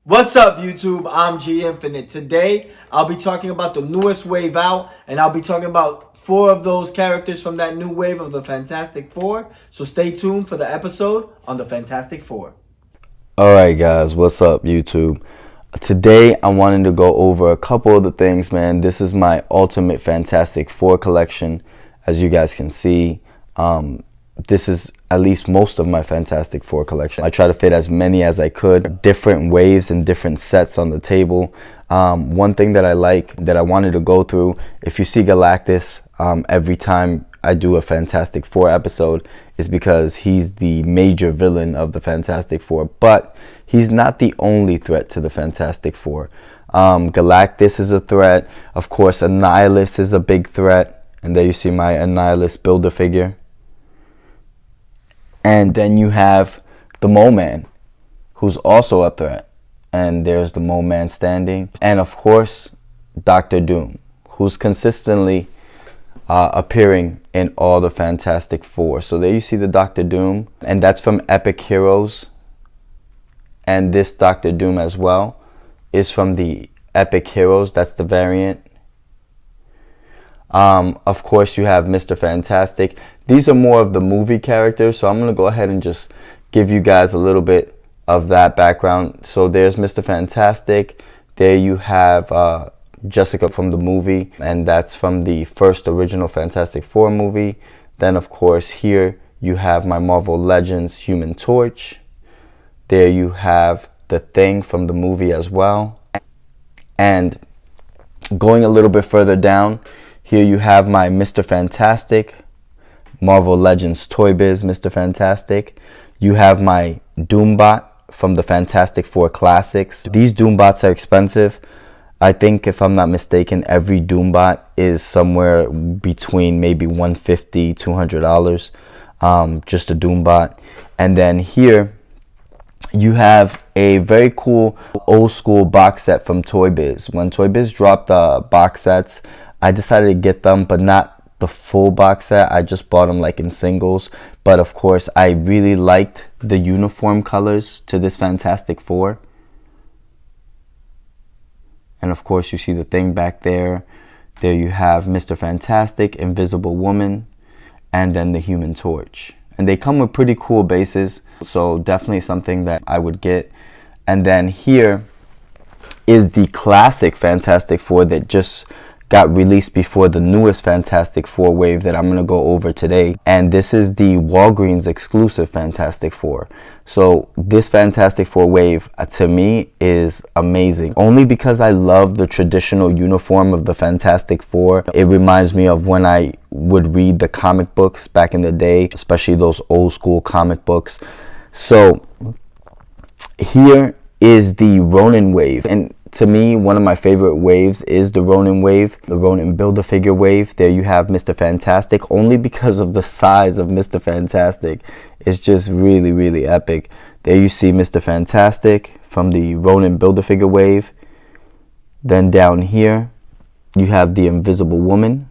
What's up, YouTube? I'm G Infinite. Today, I'll be talking about the newest wave out, and I'll be talking about 4 of those characters from that new wave of the Fantastic Four. So stay tuned for the episode on the Fantastic Four. Alright guys, what's up YouTube? Today I wanted to go over a couple of the things, man. This is my Ultimate Fantastic Four collection. As you guys can see, this is at least most of my Fantastic Four collection. I try to fit as many as I could, different waves and different sets on the table. One thing that I like, that I wanted to go through, if you see Galactus every time I do a Fantastic Four episode, is because he's the major villain of the Fantastic Four, but he's not the only threat to the Fantastic Four. Galactus is a threat. Of course, Annihilus is a big threat, and there you see my Annihilus Build-A-Figure. And then you have the Mole Man, who's also a threat. And there's the Mole Man standing. And of course, Doctor Doom, who's consistently appearing in all the Fantastic Four. So there you see the Doctor Doom, and that's from Epic Heroes. And this Doctor Doom as well is from the Epic Heroes. That's the variant. Of course, you have Mr. Fantastic. These are more of the movie characters, so I'm going to go ahead and just give you guys a little bit of that background. So there's Mr. Fantastic. There you have Jessica from the movie, and that's from the first original Fantastic Four movie. Then, of course, here you have my Marvel Legends Human Torch. There you have the Thing from the movie as well. And going a little bit further down, here you have my Mr. Fantastic, Marvel Legends Toy Biz Mr. Fantastic. You have my Doombot from the Fantastic Four Classics. These Doombots are expensive. I think, if I'm not mistaken, every Doombot is somewhere between maybe $150, $200, just a Doombot. And then here you have a very cool old school box set from Toy Biz. When Toy Biz dropped the box sets, I decided to get them, but not the full box set. I just bought them like in singles. But of course, I really liked the uniform colors to this Fantastic Four. And of course, you see the Thing back there. There you have Mr. Fantastic, Invisible Woman, and then the Human Torch. And they come with pretty cool bases, so definitely something that I would get. And then here is the classic Fantastic Four that just got released before the newest Fantastic Four wave that I'm going to go over today. And this is the Walgreens exclusive Fantastic Four. So this Fantastic Four wave, to me, is amazing. Only because I love the traditional uniform of the Fantastic Four. It reminds me of when I would read the comic books back in the day, especially those old school comic books. So here is the Ronin wave. And to me, one of my favorite waves is the Ronin wave, the Ronin Build-A-Figure wave. There you have Mr. Fantastic, only because of the size of Mr. Fantastic. It's just really, really epic. There you see Mr. Fantastic from the Ronin Build-A-Figure wave. Then down here, you have the Invisible Woman.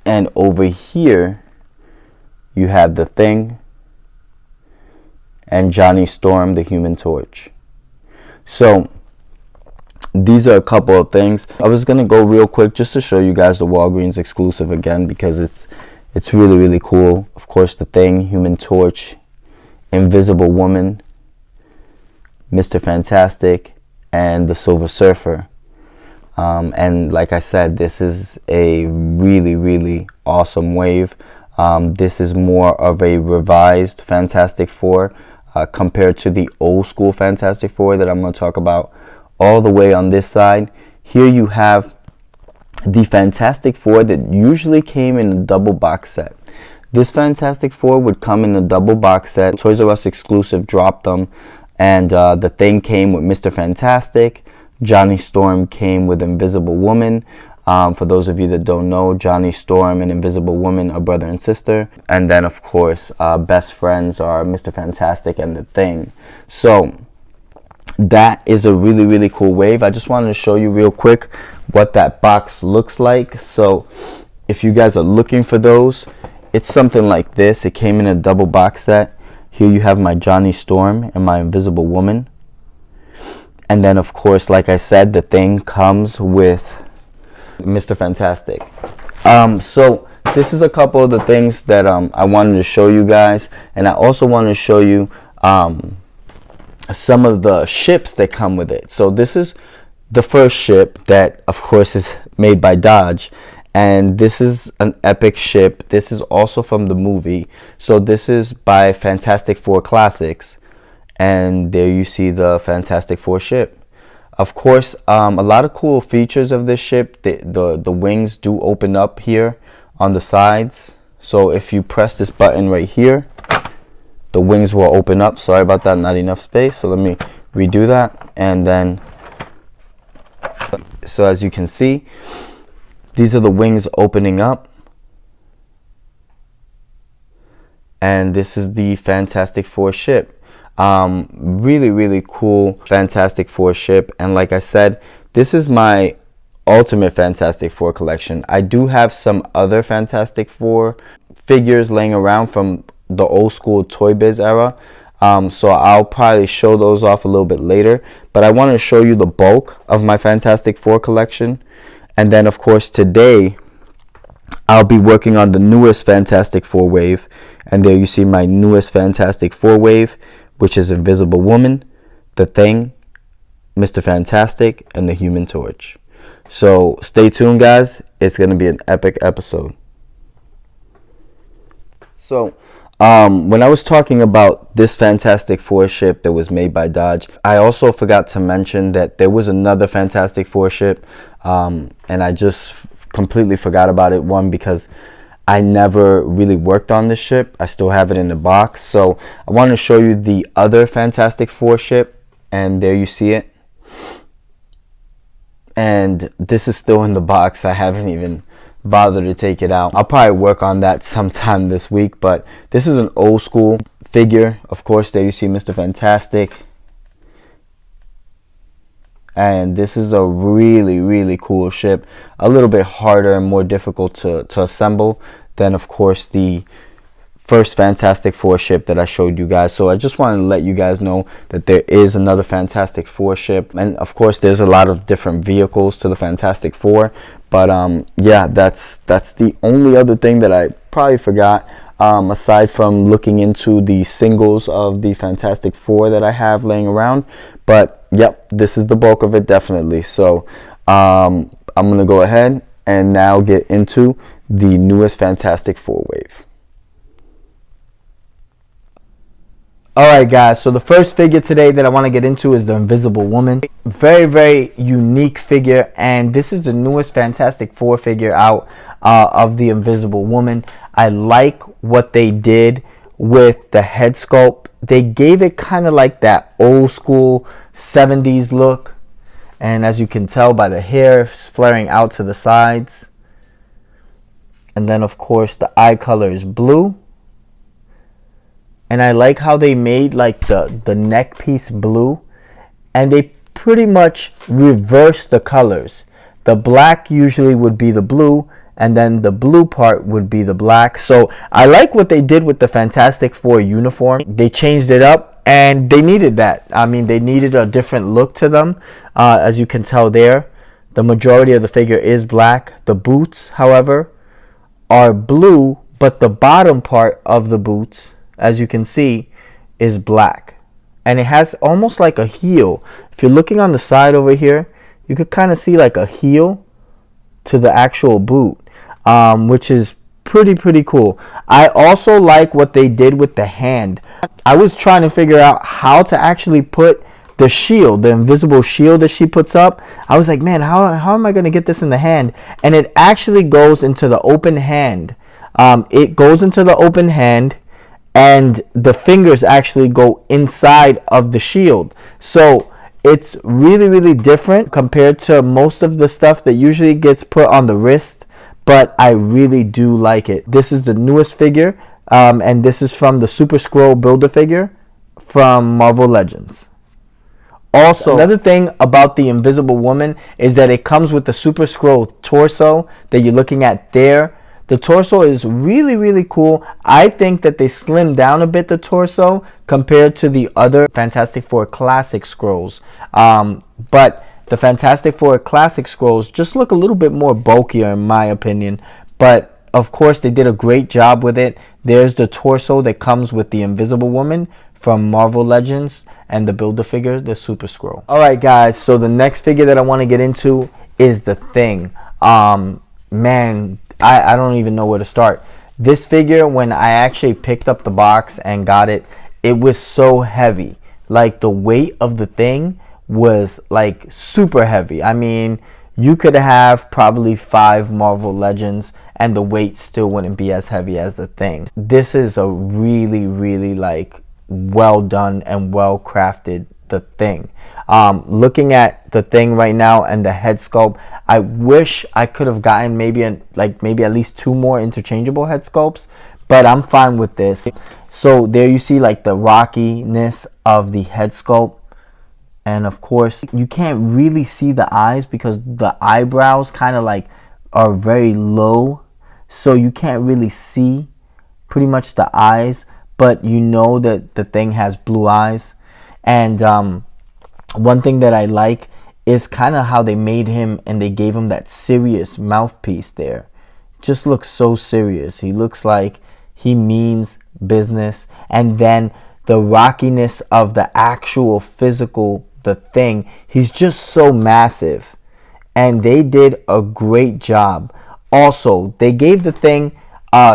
And over here, you have the Thing and Johnny Storm, the Human Torch. So these are a couple of things. I was gonna go real quick just to show you guys the Walgreens exclusive again, because it's really, really cool. Of course, the Thing, Human Torch, Invisible Woman, Mr. Fantastic, and the Silver Surfer. And like I said, this is a really, really awesome wave. This is more of a revised Fantastic Four compared to the old school Fantastic Four that I'm going to talk about all the way on this side. Here you have the Fantastic Four that usually came in a double box set. This Fantastic Four would come in a double box set. Toys R Us exclusive dropped them, and the Thing came with Mr. Fantastic. Johnny Storm came with Invisible Woman. For those of you that don't know, Johnny Storm and Invisible Woman are brother and sister. And then, of course, best friends are Mr. Fantastic and the Thing. So that is a really, really cool wave. I just wanted to show you real quick what that box looks like. So if you guys are looking for those, it's something like this. It came in a double box set. Here you have my Johnny Storm and my Invisible Woman. And then, of course, like I said, the Thing comes with Mr. Fantastic. So this is a couple of the things that I wanted to show you guys. And I also want to show you some of the ships that come with it. So this is the first ship that, of course, is made by Dodge. And this is an epic ship. This is also from the movie. So this is by Fantastic Four Classics. And there you see the Fantastic Four ship. Of course, a lot of cool features of this ship. The wings do open up here on the sides. So if you press this button right here, the wings will open up. Sorry about that, not enough space. So let me redo that. And then, so as you can see, these are the wings opening up. And this is the Fantastic Four ship. Really, really cool Fantastic Four ship. And like I said, this is my ultimate Fantastic Four collection. I do have some other Fantastic Four figures laying around from the old school Toy Biz era. So I'll probably show those off a little bit later. But I want to show you the bulk of my Fantastic Four collection. And then, of course, today I'll be working on the newest Fantastic Four wave. And there you see my newest Fantastic Four wave, which is Invisible Woman, The Thing, Mr. Fantastic, and the Human Torch. So stay tuned, guys. It's going to be an epic episode. So when I was talking about this Fantastic Four ship that was made by Dodge, I also forgot to mention that there was another Fantastic Four ship, and I just completely forgot about it. One, because I never really worked on this ship. I still have it in the box. So I want to show you the other Fantastic Four ship, and there you see it. And this is still in the box. I haven't even bothered to take it out. I'll probably work on that sometime this week, but this is an old school figure. Of course, there you see Mr. Fantastic. And this is a really, really cool ship. A little bit harder and more difficult to assemble than, of course, the first Fantastic Four ship that I showed you guys. So I just wanted to let you guys know that there is another Fantastic Four ship. And, of course, there's a lot of different vehicles to the Fantastic Four. But, yeah, that's the only other thing that I probably forgot. Aside from looking into the singles of the Fantastic Four that I have laying around. But yep, this is the bulk of it, definitely. So I'm gonna go ahead and now get into the newest Fantastic Four wave. Alright guys, so the first figure today that I want to get into is the Invisible Woman. Very, very unique figure, and this is the newest Fantastic Four figure out of the Invisible Woman. I like what they did with the head sculpt. They gave it kind of like that old school 70s look, and as you can tell by the hair flaring out to the sides. And then of course the eye color is blue. And I like how they made like the neck piece blue, and they pretty much reversed the colors. The black usually would be the blue, and then the blue part would be the black. So I like what they did with the Fantastic Four uniform. They changed it up, and they needed that. I mean, they needed a different look to them. As you can tell there, the majority of the figure is black. The boots, however, are blue, but the bottom part of the boots, as you can see, is black. And it has almost like a heel. If you're looking on the side over here, you could kind of see like a heel to the actual boot, which is pretty cool. I also like what they did with the hand. I was trying to figure out how to actually put the shield, the invisible shield that she puts up. I was like, man, how am I going to get this in the hand? And it actually goes into the open hand. It goes into the open hand, and the fingers actually go inside of the shield. So it's really different compared to most of the stuff that usually gets put on the wrist, but I really do like it. This is the newest figure, and this is from the Super Skrull Build-A-Figure from Marvel Legends. Also, another thing about the Invisible Woman is that it comes with the Super Skrull torso that you're looking at there. The torso is really, really cool. I think that they slimmed down a bit the torso compared to the other Fantastic Four Classic Skrulls. But the Fantastic Four Classic Skrulls just look a little bit more bulkier in my opinion. But of course, they did a great job with it. There's the torso that comes with the Invisible Woman from Marvel Legends, and the Build-A-Figure, the Super Skrull. Alright guys, so the next figure that I want to get into is the Thing. Man, I don't even know where to start. This figure, when I actually picked up the box and got it, it was so heavy. Like, the weight of the Thing was like super heavy. I mean, you could have probably 5 Marvel Legends and the weight still wouldn't be as heavy as the Thing. This is a really, really like well done and well crafted the Thing. Looking at the Thing right now and the head sculpt, I wish I could have gotten maybe at least 2 more interchangeable head sculpts, but I'm fine with this. So there you see like the rockiness of the head sculpt. And of course, you can't really see the eyes because the eyebrows kind of like are very low. So you can't really see pretty much the eyes, but you know that the Thing has blue eyes. And one thing that I like is kind of how they made him and they gave him that serious mouthpiece there. Just looks so serious. He looks like he means business. And then the rockiness of the actual physical the Thing, he's just so massive, and they did a great job. Also, they gave the Thing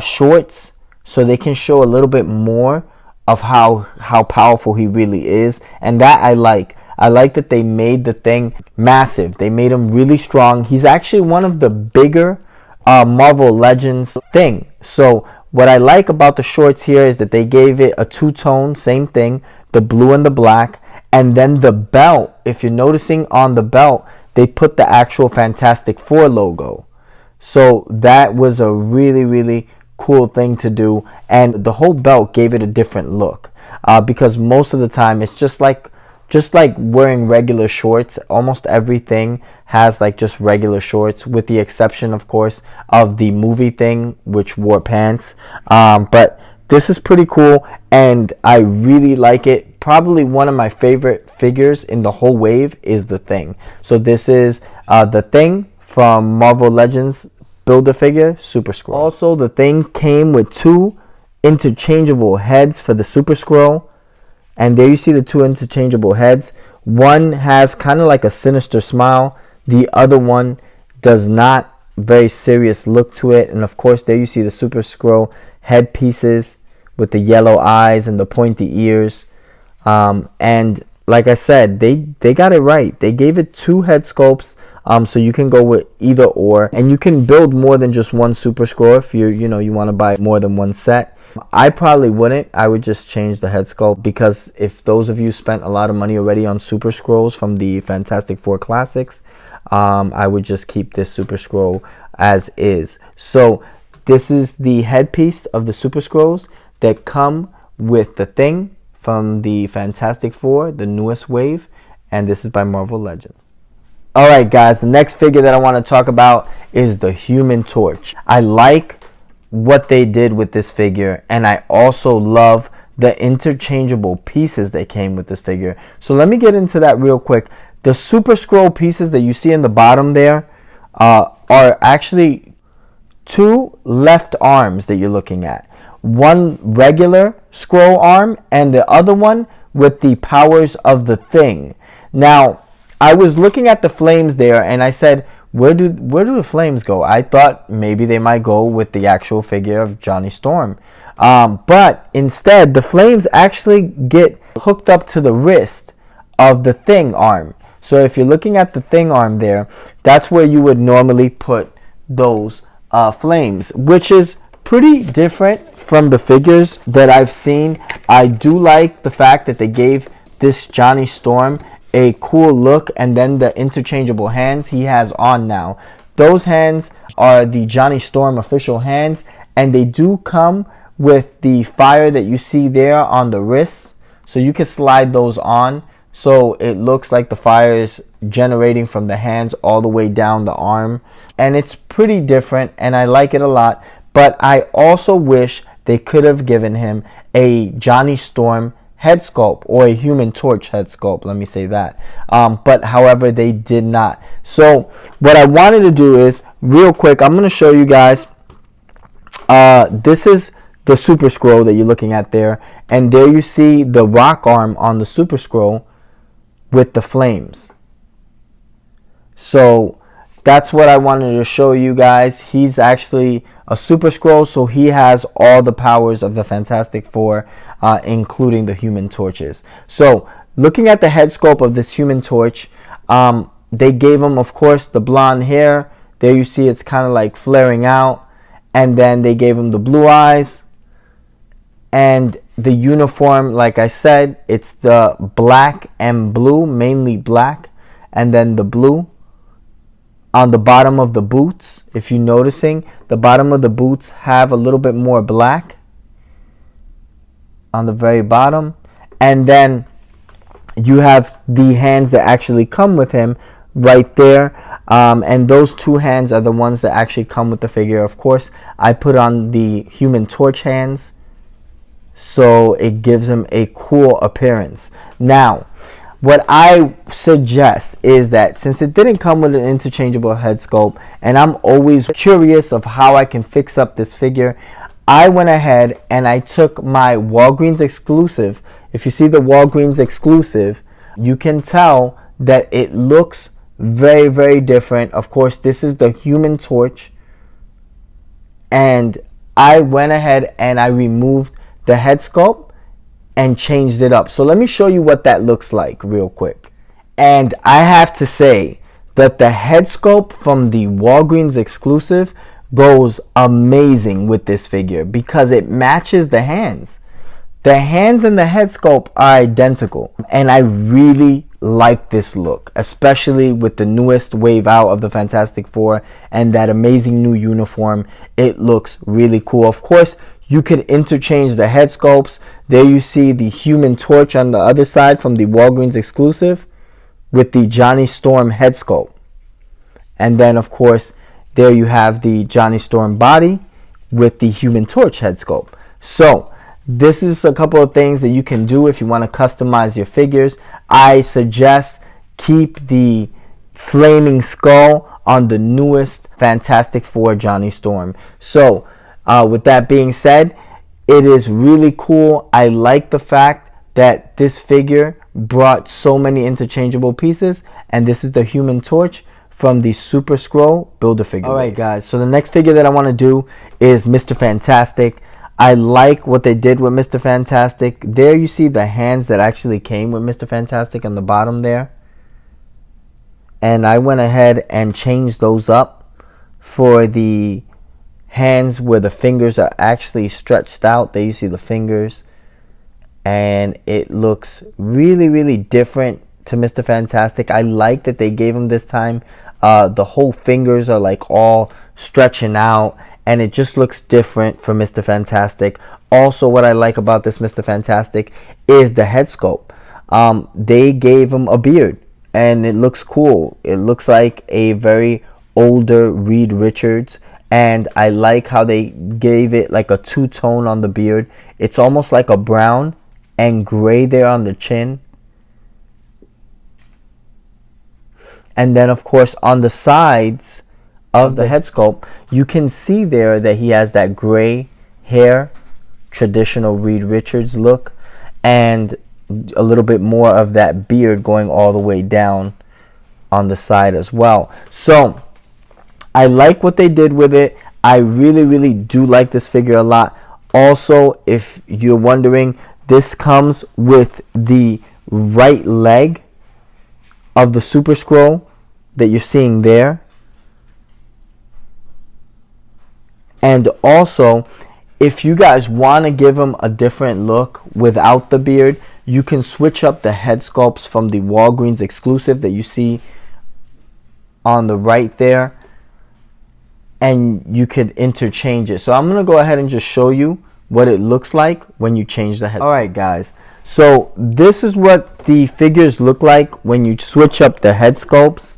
shorts so they can show a little bit more of how powerful he really is, and that I like. I like that they made the Thing massive. They made him really strong. He's actually one of the bigger Marvel Legends Thing. So what I like about the shorts here is that they gave it a 2-tone, same thing, the blue and the black. And then the belt, if you're noticing on the belt, they put the actual Fantastic Four logo. So that was a really, really cool thing to do. And the whole belt gave it a different look. Because most of the time, it's just like wearing regular shorts. Almost everything has like just regular shorts, with the exception, of course, of the movie Thing, which wore pants. But this is pretty cool, and I really like it. Probably one of my favorite figures in the whole wave is the Thing. So this is the Thing from Marvel Legends Build-A-Figure Super Skrull. Also, the Thing came with 2 interchangeable heads for the Super Skrull. And there you see the 2 interchangeable heads. One has kind of like a sinister smile. The other one does not. Very serious look to it. And of course, there you see the Super Skrull headpieces with the yellow eyes and the pointy ears. And like I said, they got it right. They gave it 2 head sculpts, so you can go with either or, and you can build more than just one Super Skrull if you want to buy more than one set. I probably wouldn't. I would just change the head sculpt, because if those of you spent a lot of money already on Super Skrulls from the Fantastic Four Classics, I would just keep this Super Skrull as is. So this is the headpiece of the Super Skrulls that come with the Thing from the Fantastic Four, the newest wave, and this is by Marvel Legends. Alright guys, the next figure that I want to talk about is the Human Torch. I like what they did with this figure, and I also love the interchangeable pieces that came with this figure. So let me get into that real quick. The Super Skrull pieces that you see in the bottom there are actually 2 left arms that you're looking at. One regular Skrull arm and the other one with the powers of the Thing. Now, I was looking at the flames there and I said, where do the flames go? I thought maybe they might go with the actual figure of Johnny Storm. But instead, the flames actually get hooked up to the wrist of the Thing arm. So if you're looking at the Thing arm there, that's where you would normally put those flames, which is pretty different from the figures that I've seen. I do like the fact that they gave this Johnny Storm a cool look, and then the interchangeable hands he has on now. Those hands are the Johnny Storm official hands, and they do come with the fire that you see there on the wrists, so you can slide those on so it looks like the fire is generating from the hands all the way down the arm, and it's pretty different and I like it a lot. But I also wish they could have given him a Johnny Storm head sculpt, or a Human Torch head sculpt, let me say that. But however, they did not. So what I wanted to do is, real quick, I'm going to show you guys. This is the Super Skrull that you're looking at there, and there you see the rock arm on the Super Skrull with the flames. So that's what I wanted to show you guys. He's actually a Super Skrull, so he has all the powers of the Fantastic Four, including the Human Torches. So looking at the head sculpt of this Human Torch, they gave him, of course, the blonde hair. There you see it's kind of like flaring out. And then they gave him the blue eyes. And the uniform, like I said, it's the black and blue, mainly black. And then the blue on the bottom of the boots. If you're noticing, the bottom of the boots have a little bit more black on the very bottom. And then you have the hands that actually come with him right there. And those two hands are the ones that actually come with the figure. Of course, I put on the Human Torch hands, so it gives him a cool appearance. Now, what I suggest is that since it didn't come with an interchangeable head sculpt, and I'm always curious of how I can fix up this figure, I went ahead and I took my Walgreens exclusive. If you see the Walgreens exclusive, you can tell that it looks very, very different. Of course, this is the Human Torch, and I went ahead and I removed the head sculpt and changed it up. So let me show you what that looks like real quick. And I have to say that the head sculpt from the Walgreens exclusive goes amazing with this figure because it matches the hands. The hands and the head sculpt are identical, and I really like this look, especially with the newest wave out of the Fantastic Four and that amazing new uniform. It looks really cool. Of course, you could interchange the head sculpts. There you see the Human Torch on the other side from the Walgreens exclusive with the Johnny Storm head sculpt. And then, of course, there you have the Johnny Storm body with the Human Torch head sculpt. So this is a couple of things that you can do if you want to customize your figures. I suggest keep the flaming skull on the newest Fantastic Four Johnny Storm. So with that being said, it is really cool. I like the fact that this figure brought so many interchangeable pieces, and this is the Human Torch from the Super Skrull Build-A-Figure. Alright guys, so the next figure that I want to do is Mr. Fantastic. I like what they did with Mr. Fantastic. There you see the hands that actually came with Mr. Fantastic on the bottom there. And I went ahead and changed those up for the hands where the fingers are actually stretched out. There you see the fingers. And it looks really, really different to Mr. Fantastic. I like that they gave him this time. The whole fingers are like all stretching out, and it just looks different for Mr. Fantastic. Also, what I like about this Mr. Fantastic is the head sculpt. They gave him a beard, and it looks cool. It looks like a very older Reed Richards, and I like how they gave it like a two-tone on the beard. It's almost like a brown and gray there on the chin. And then, of course, on the sides of the head sculpt, you can see there that he has that gray hair, traditional Reed Richards look, and a little bit more of that beard going all the way down on the side as well. So I like what they did with it. I really, really do like this figure a lot. Also, if you're wondering, this comes with the right leg of the Super Skrull that you're seeing there. And also, if you guys want to give him a different look without the beard, you can switch up the head sculpts from the Walgreens exclusive that you see on the right there, and you could interchange it. So I'm going to go ahead and just show you what it looks like when you change the head. Alright guys, so this is what the figures look like when you switch up the head sculpts.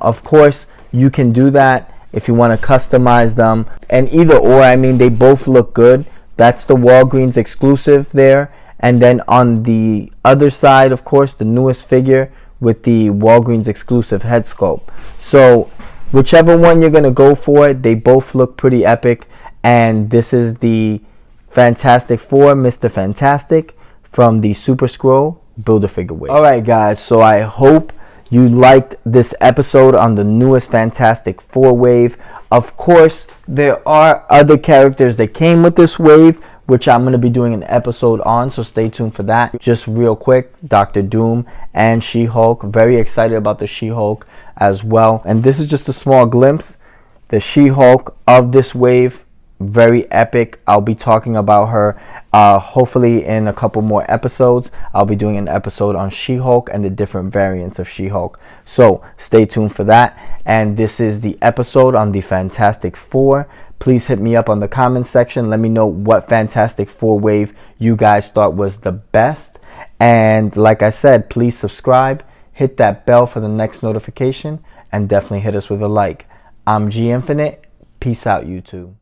Of course, you can do that if you want to customize them. And either or, I mean, they both look good. That's the Walgreens exclusive there. And then on the other side, of course, the newest figure with the Walgreens exclusive head sculpt. So whichever one you're going to go for, they both look pretty epic. And this is the Fantastic Four, Mr. Fantastic from the Super Skrull Build-A-Figure wave. Alright guys, so I hope you liked this episode on the newest Fantastic Four wave. Of course, there are other characters that came with this wave, which I'm going to be doing an episode on, so stay tuned for that. Just real quick, Doctor Doom and She-Hulk. Very excited about the She-Hulk as well. And this is just a small glimpse. The She-Hulk of this wave, very epic. I'll be talking about her hopefully in a couple more episodes. I'll be doing an episode on She-Hulk and the different variants of She-Hulk. So stay tuned for that. And this is the episode on the Fantastic Four. Please hit me up on the comment section. Let me know what Fantastic Four wave you guys thought was the best. And like I said, please subscribe, hit that bell for the next notification, and definitely hit us with a like. I'm G Infinite. Peace out, YouTube.